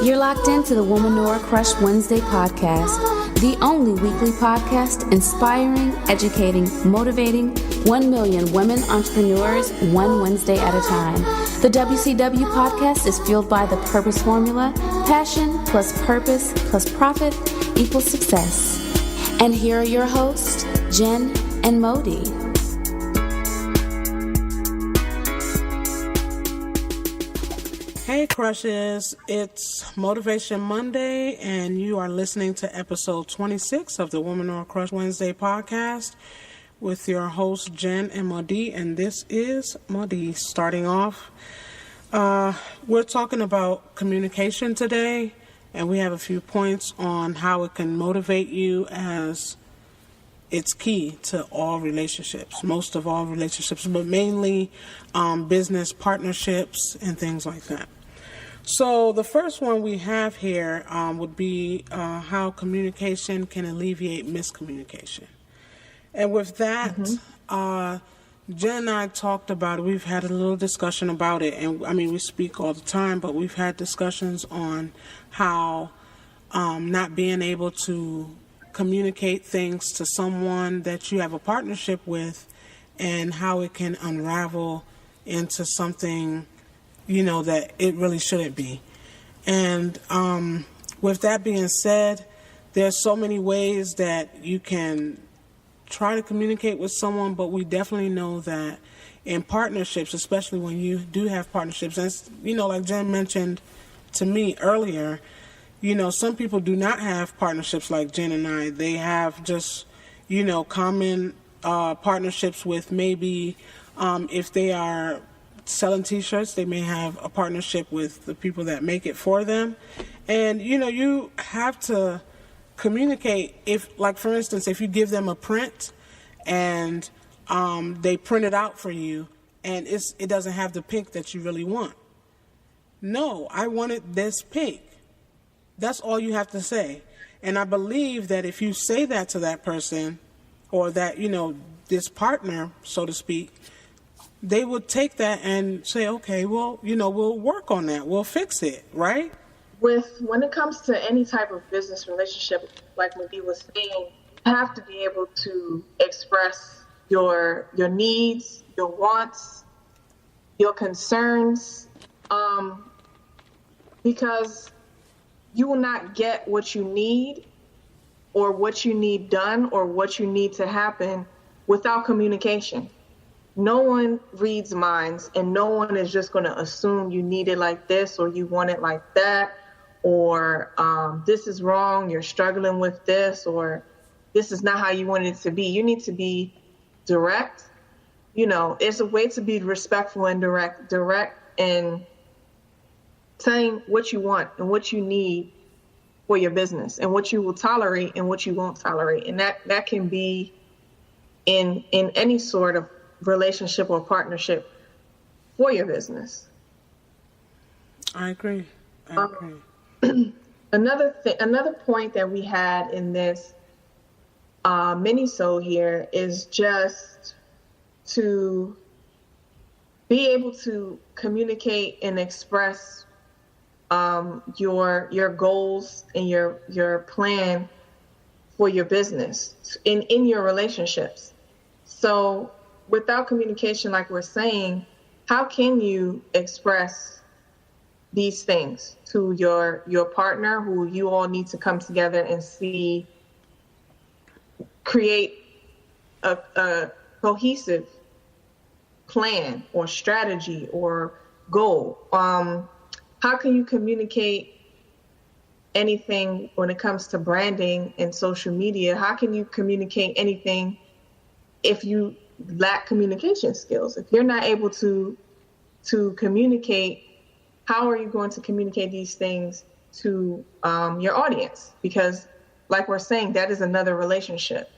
You're locked into the Womanora Crush Wednesday podcast, the only weekly podcast inspiring, educating, motivating 1 million women entrepreneurs one Wednesday at a time. The WCW podcast is fueled by the purpose formula: passion plus purpose plus profit equals success. And here are your hosts, Jen and Modi. Hey Crushes, it's Motivation Monday and you are listening to episode 26 of the Womanora Crush Wednesday podcast with your host Jen and Modi, and this is Modi. Starting off, we're talking about communication today, and we have a few points on how it can motivate you, as it's key to all relationships, most of all relationships, but mainly business partnerships and things like that. So the first one we have here would be how communication can alleviate miscommunication. And with that, Jen and I talked about it. We've had a little discussion about it. And I mean, we speak all the time, but we've had discussions on how not being able to communicate things to someone that you have a partnership with, and how it can unravel into something, you know, that it really shouldn't be. And with that being said, there's so many ways that you can try to communicate with someone, but we definitely know that in partnerships, especially when you do have partnerships, and you know, like Jen mentioned to me earlier, you know, some people do not have partnerships like Jen and I. They have just, you know, common partnerships with maybe if they are selling t-shirts, they may have a partnership with the people that make it for them. And, you know, you have to communicate. If, like, for instance, if you give them a print and they print it out for you and it doesn't have the pink that you really want. No, I wanted this pink. That's all you have to say. And I believe that if you say that to that person, or that, you know, this partner, so to speak, they would take that and say, okay, well, you know, we'll work on that. We'll fix it, right? When it comes to any type of business relationship, like Madi was saying, you have to be able to express your needs, your wants, your concerns, because you will not get what you need or what you need done or what you need to happen without communication. No one reads minds, and no one is just going to assume you need it like this or you want it like that, or this is wrong, you're struggling with this, or this is not how you want it to be. You need to be direct. You know, it's a way to be respectful and direct in saying what you want and what you need for your business, and what you will tolerate and what you won't tolerate. And that can be in any sort of relationship or partnership for your business. I agree. Another point that we had in this minisode here is just to be able to communicate and express your goals and your plan for your business in your relationships. So without communication, like we're saying, how can you express these things to your partner, who you all need to come together and create a cohesive plan or strategy or goal? How can you communicate anything when it comes to branding and social media? How can you communicate anything if you lack communication skills? If you're not able to communicate, how are you going to communicate these things to your audience? Because like we're saying, that is another relationship.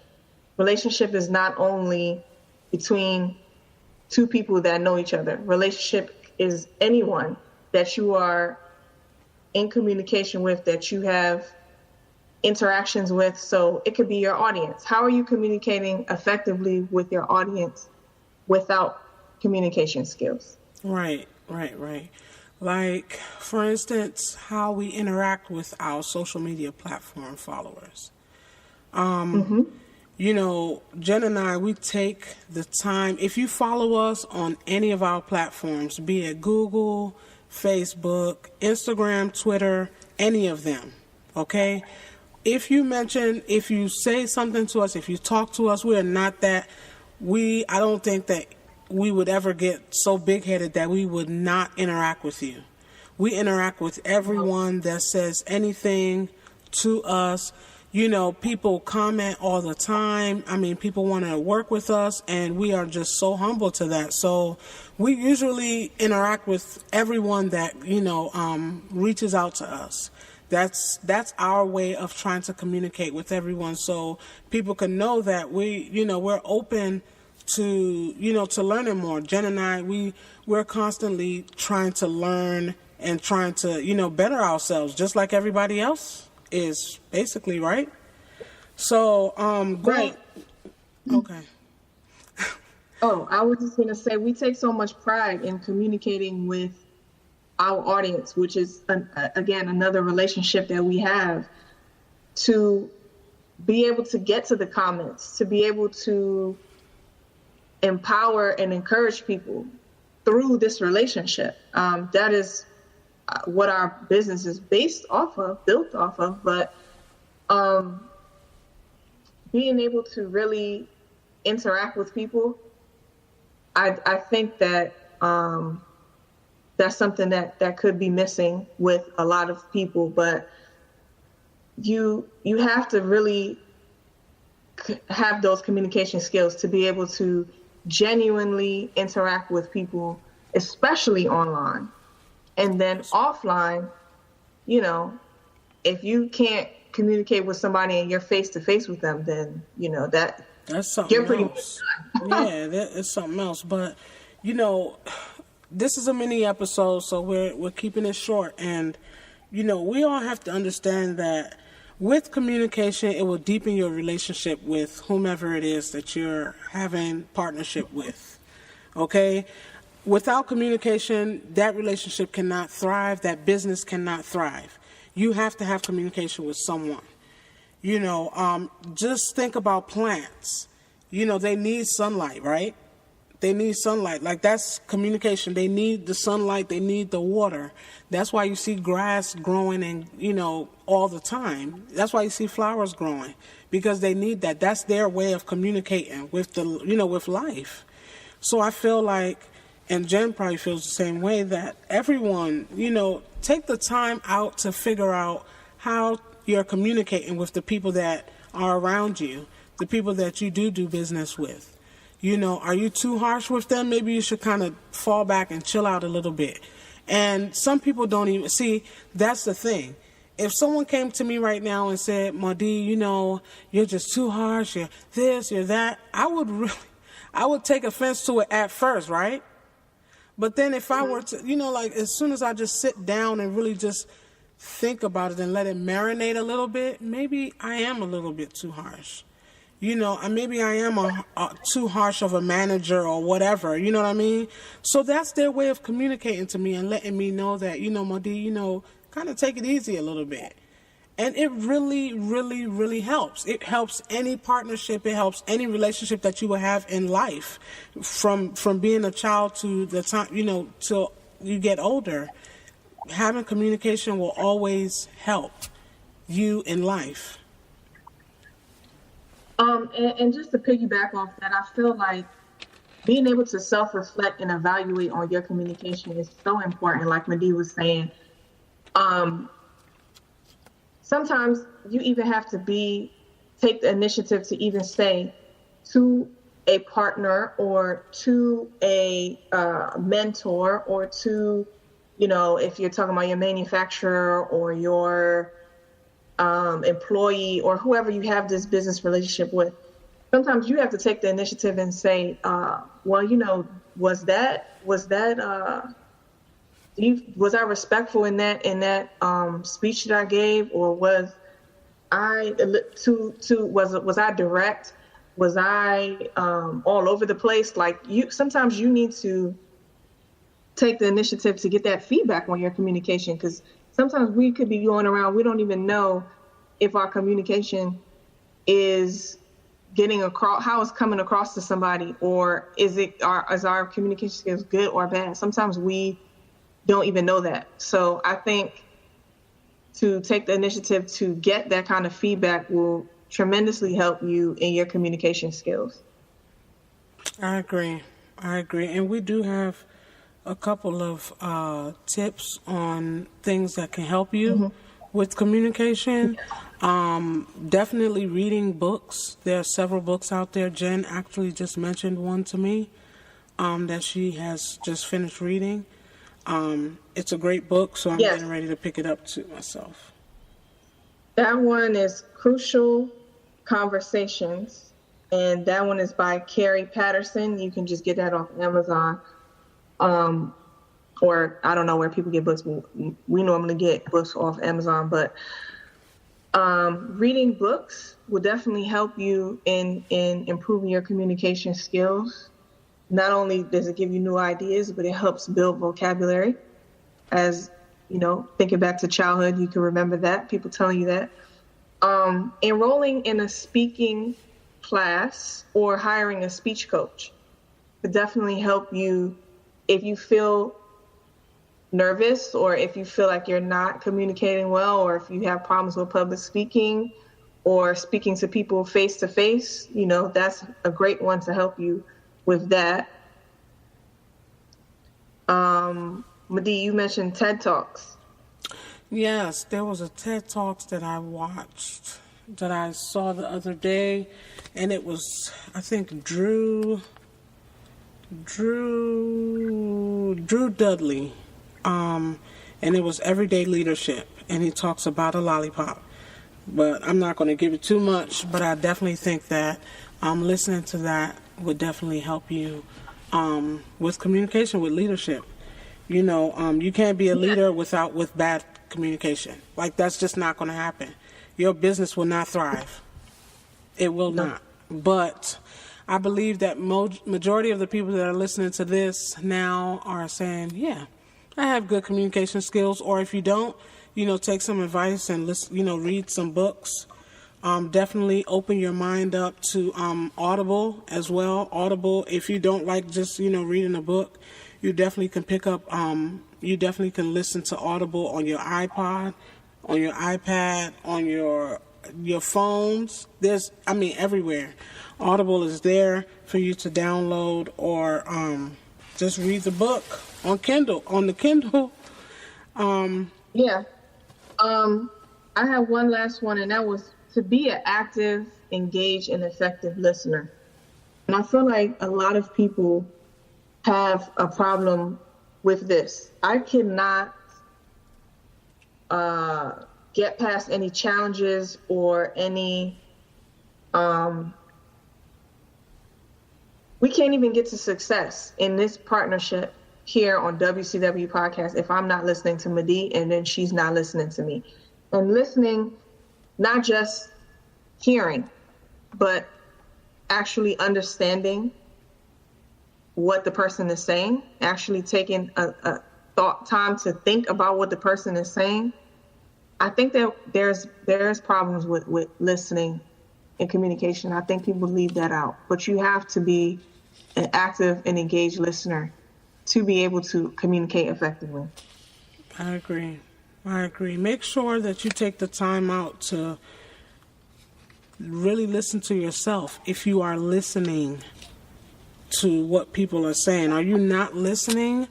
Relationship is not only between two people that know each other. Relationship is anyone that you are in communication with, that you have interactions with. So it could be your audience. How are you communicating effectively with your audience without communication skills? Right. Like, for instance, how we interact with our social media platform followers. You know, Jen and I, we take the time. If you follow us on any of our platforms, be it Google, Facebook, Instagram, Twitter, any of them, okay? If you say something to us, if you talk to us, we are not that, I don't think that we would ever get so big-headed that we would not interact with you. We interact with everyone that says anything to us. You know, people comment all the time. I mean, people want to work with us, and we are just so humble to that. So we usually interact with everyone that, you know, reaches out to us. That's our way of trying to communicate with everyone, so people can know that we're open to, you know, to learning more. Jen and I, we're constantly trying to learn and trying to, you know, better ourselves, just like everybody else is, basically, right? So, Right. Okay. Oh, I was just going to say, we take so much pride in communicating with our audience, which is, again, another relationship that we have, to be able to get to the comments, to be able to empower and encourage people through this relationship. That is what our business is built off of. But being able to really interact with people, I think that that's something that could be missing with a lot of people. But you have to really have those communication skills to be able to genuinely interact with people, especially online. And then offline, you know, if you can't communicate with somebody and you're face to face with them, then, you know, that's something you're pretty else. Yeah, that is something else. But, you know, this is a mini episode, so we're keeping it short. And, you know, we all have to understand that with communication, it will deepen your relationship with whomever it is that you're having partnership with. Okay? Without communication, that relationship cannot thrive, that business cannot thrive. You have to have communication with someone. You know, just think about plants. You know, they need sunlight, right? They need sunlight. Like, that's communication. They need the sunlight. They need the water. That's why you see grass growing and, you know, all the time. That's why you see flowers growing, because they need that. That's their way of communicating with with life. So I feel like, and Jen probably feels the same way, that everyone, you know, take the time out to figure out how you're communicating with the people that are around you, the people that you do business with. You know, are you too harsh with them? Maybe you should kind of fall back and chill out a little bit. And some people don't even see, that's the thing. If someone came to me right now and said, Madi, you know, you're just too harsh, you're this, you're that, I would take offense to it at first, right? But then if I were to, you know, like, as soon as I just sit down and really just think about it and let it marinate a little bit, maybe I am a little bit too harsh. You know, and maybe I am too harsh of a manager or whatever, you know what I mean? So that's their way of communicating to me and letting me know that, you know, Madi, you know, kind of take it easy a little bit. And it really, really, really helps. It helps any partnership. It helps any relationship that you will have in life, from being a child to the time, you know, till you get older. Having communication will always help you in life. And just to piggyback off that, I feel like being able to self-reflect and evaluate on your communication is so important. Like Madi was saying, sometimes you even have to take the initiative to even say to a partner or to a mentor or to, you know, if you're talking about your manufacturer or your employee or whoever you have this business relationship with, sometimes you have to take the initiative and say, well, you know, was I respectful in that speech that I gave, or was I was I direct? Was I all over the place? Like, sometimes you need to take the initiative to get that feedback on your communication, because sometimes we could be going around, we don't even know if our communication is getting across, how it's coming across to somebody, or is our communication skills good or bad? Sometimes we don't even know that. So I think to take the initiative to get that kind of feedback will tremendously help you in your communication skills. I agree. And we do have a couple of tips on things that can help you with communication. Definitely reading books. There are several books out there. Jen actually just mentioned one to me that she has just finished reading. It's a great book, so I'm getting ready to pick it up to myself. That one is Crucial Conversations, and that one is by Carrie Patterson. You can just get that off Amazon, or I don't know where people get books. We normally get books off Amazon, but reading books will definitely help you in improving your communication skills. Not only does it give you new ideas, but it helps build vocabulary. As you know, thinking back to childhood, you can remember that, people telling you that. Enrolling in a speaking class or hiring a speech coach could definitely help you if you feel nervous, or if you feel like you're not communicating well, or if you have problems with public speaking or speaking to people face to face. You know, that's a great one to help you with that. Madi, you mentioned TED Talks. Yes, there was a TED Talks that I watched, that I saw the other day, and it was, I think, Drew Dudley, and it was Everyday Leadership, and he talks about a lollipop. But I'm not going to give it too much, but I definitely think that listening to that would definitely help you with communication, with leadership. You know, you can't be a leader with bad communication. Like, that's just not going to happen. Your business will not thrive. It will not. But I believe that majority of the people that are listening to this now are saying, yeah, I have good communication skills. Or if you don't, you know, take some advice and listen, you know, read some books. Definitely open your mind up to Audible as well. Audible, if you don't like just, you know, reading a book, you definitely can pick up, you definitely can listen to Audible on your iPod, on your iPad, on your phones. There's, I mean, everywhere. Audible is there for you to download, or just read the book on Kindle, on the Kindle. Yeah. I have one last one, and that was to be an active, engaged, and effective listener. And I feel like a lot of people have a problem with this. I cannot get past any challenges or any, we can't even get to success in this partnership here on WCW Podcast if I'm not listening to Madi and then she's not listening to me. And listening, not just hearing, but actually understanding what the person is saying, actually taking a time to think about what the person is saying. I think that there's problems with listening and communication. I think people leave that out. But you have to be an active and engaged listener to be able to communicate effectively. I agree. Make sure that you take the time out to really listen to yourself. If you are listening to what people are saying, are you not listening?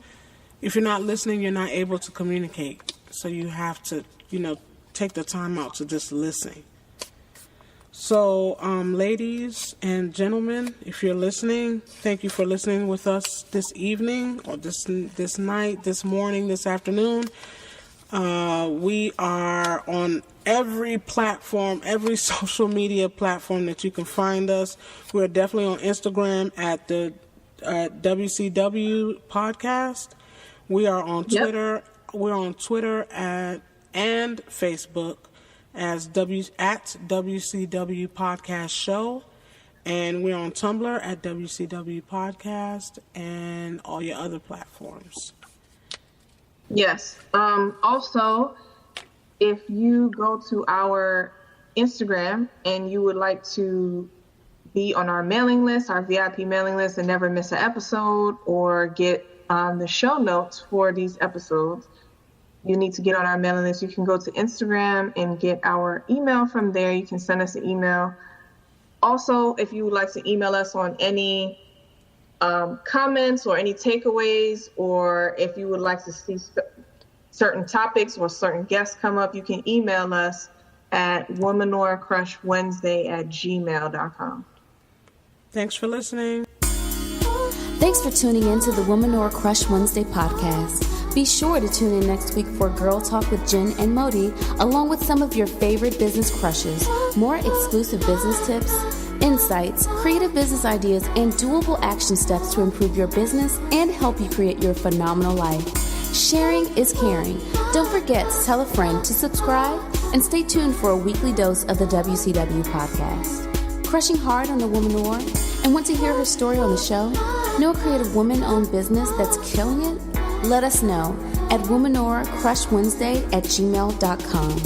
If you're not listening, you're not able to communicate. So you have to, you know, take the time out to just listen. So, ladies and gentlemen, if you're listening, thank you for listening with us this evening, or this night, this morning, this afternoon. We are on every platform, every social media platform that you can find us. We're definitely on Instagram at the WCW Podcast. We are on Twitter. Yep. We're on Twitter and Facebook as at WCW Podcast Show. And we're on Tumblr at WCW Podcast and all your other platforms. Yes. Also, if you go to our Instagram and you would like to be on our mailing list, our VIP mailing list, and never miss an episode or get the show notes for these episodes, you need to get on our mailing list. You can go to Instagram and get our email from there. You can send us an email. Also, if you would like to email us on any comments or any takeaways, or if you would like to see certain topics or certain guests come up, you can email us at womanorcrushwednesday@gmail.com. Thanks for listening. Thanks for tuning in to the Womanore Crush Wednesday podcast. Be sure to tune in next week for Girl Talk with Jen and Modi, along with some of your favorite business crushes, more exclusive business tips, insights, creative business ideas, and doable action steps to improve your business and help you create your phenomenal life. Sharing is caring. Don't forget to tell a friend to subscribe and stay tuned for a weekly dose of the WCW podcast. Crushing hard on the Womanore and want to hear her story on the show? Know a creative woman-owned business that's killing it? Let us know at womanorcrushwednesday@gmail.com.